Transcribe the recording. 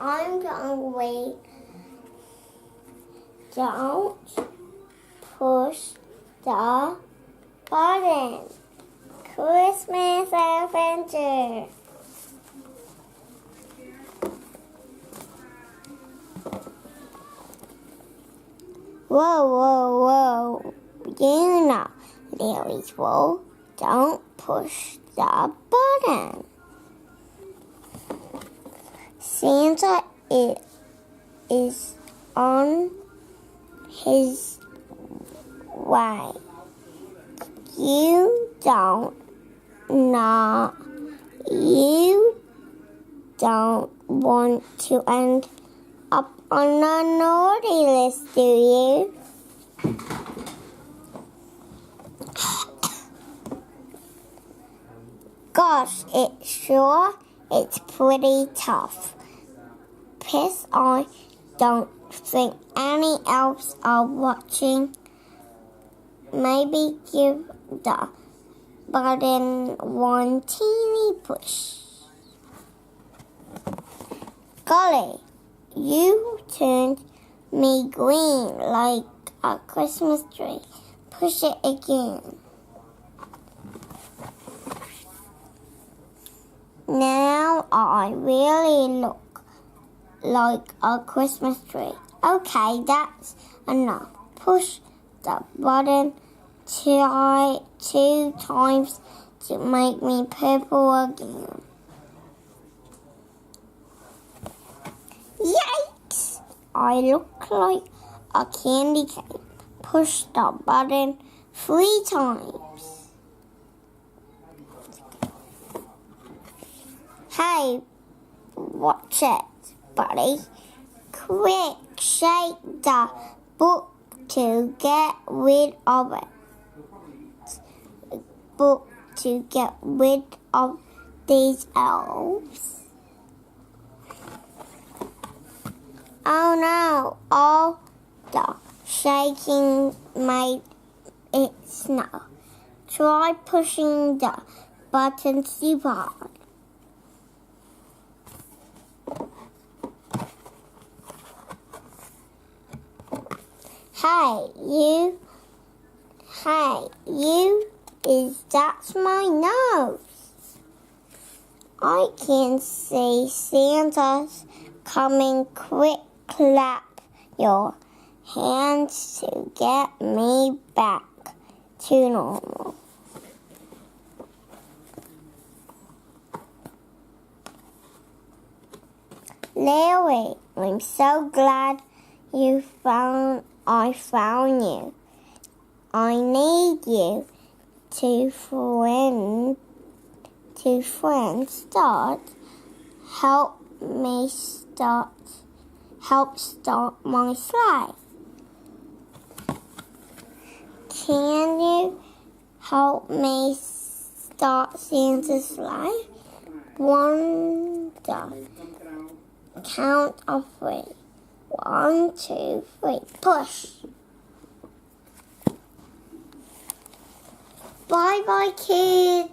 I'm hungry. Don't push the button. Christmas adventure. Whoa, whoa, whoa. You know, Lily's rule. Don't push the button. Santa is on his way. You don't want to end up on a naughty list, do you? Gosh, it's pretty tough. I don't think any elves are watching. Maybe give the button one teeny push. Golly, you turned me green like a Christmas tree. Push it again. Now I really look like a Christmas tree. Okay, that's enough. Push the button 2 times to make me purple again. Yikes! I look like a candy cane. Push the button 3 times. Hey, watch it, buddy. Quick, shake the book to get rid of it. Book to get rid of these elves. Oh no, all the shaking made it snow. Try pushing the button super hard. Hey, you, that's my nose. I can see Santa's coming. Quick, clap your hands to get me back to normal. Larry, I'm so glad I found you. I need you to help start my sleigh. Can you help me start Santa's sleigh? Count of 3. 1, 2, 3. Push. Bye-bye, kids.